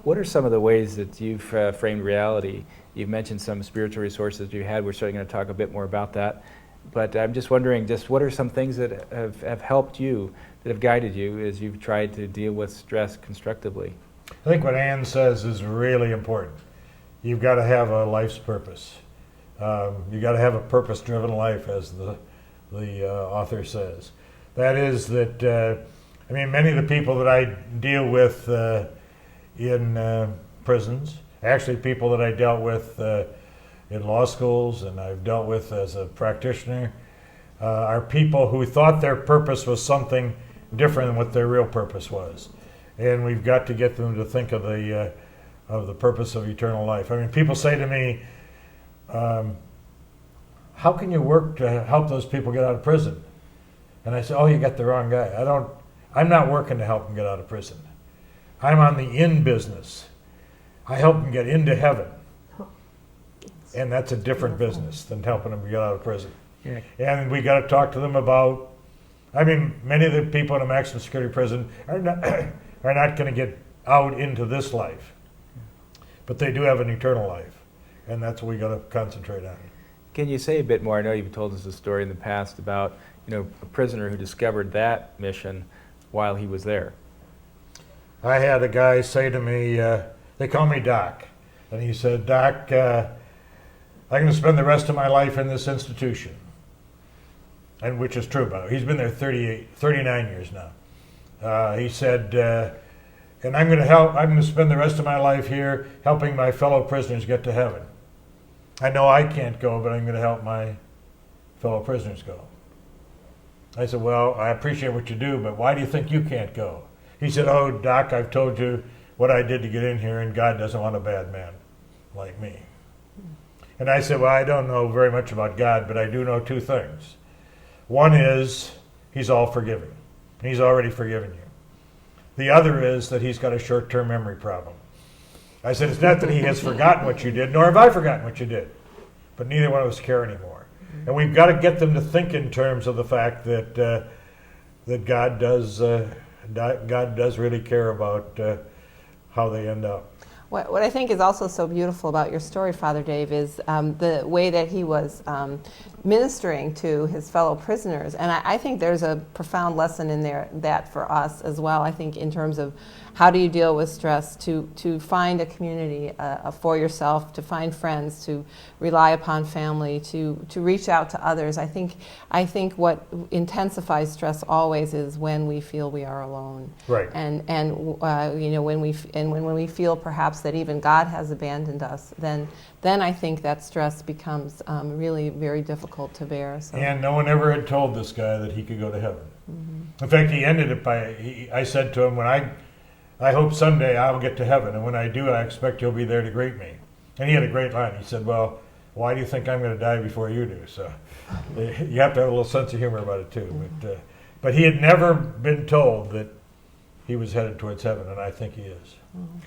What are some of the ways that you've framed reality? You've mentioned some spiritual resources you had. We're certainly going to talk a bit more about that. But I'm just wondering, just what are some things that have helped you, that have guided you as you've tried to deal with stress constructively? I think what Ann says is really important. You've got to have a life's purpose. You've got to have a purpose-driven life, as the author says. That is that, many of the people that I deal with in prisons, actually people that I dealt with in law schools and I've dealt with as a practitioner, are people who thought their purpose was something different than what their real purpose was. And we've got to get them to think of the purpose of eternal life. People say to me, how can you work to help those people get out of prison? And I say, oh, you got the wrong guy. I'm not working to help them get out of prison. I'm on the in business. I help them get into heaven. And that's a different business than helping them get out of prison. Yeah. And we got to talk to them about, many of the people in a maximum security prison are not going to get out into this life. But they do have an eternal life. And that's what we got to concentrate on. Can you say a bit more? I know you've told us a story in the past about a prisoner who discovered that mission while he was there. I had a guy say to me, they call me Doc, and he said, Doc, I'm going to spend the rest of my life in this institution, and which is true about it. He's been there 39 years now. He said, and I'm going to spend the rest of my life here helping my fellow prisoners get to heaven. I know I can't go, but I'm going to help my fellow prisoners go. I said, well, I appreciate what you do, but why do you think you can't go? He said, oh, Doc, I've told you what I did to get in here, and God doesn't want a bad man like me. And I said, well, I don't know very much about God, but I do know two things. One is he's all forgiving. He's already forgiven you. The other is that he's got a short-term memory problem. I said, it's not that he has forgotten what you did, nor have I forgotten what you did, but neither one of us care anymore. And we've got to get them to think in terms of the fact that that God does really care about how they end up. What I think is also so beautiful about your story, Father Dave, is the way that he was ministering to his fellow prisoners. And I think there's a profound lesson in there that for us as well, I think, in terms of how do you deal with stress, to find a community for yourself, to find friends, to rely upon family, to reach out to others. I think what intensifies stress always is when we feel we are alone. Right. And when we feel perhaps that even God has abandoned us, then I think that stress becomes really very difficult to bear. So. And no one ever had told this guy that he could go to heaven. Mm-hmm. In fact, he ended it by, I said to him, I hope someday I'll get to heaven, and when I do, I expect you'll be there to greet me. And he had a great line. He said, well, why do you think I'm going to die before you do? So you have to have a little sense of humor about it, too. Mm-hmm. But he had never been told that he was headed towards heaven, and I think he is. Mm-hmm.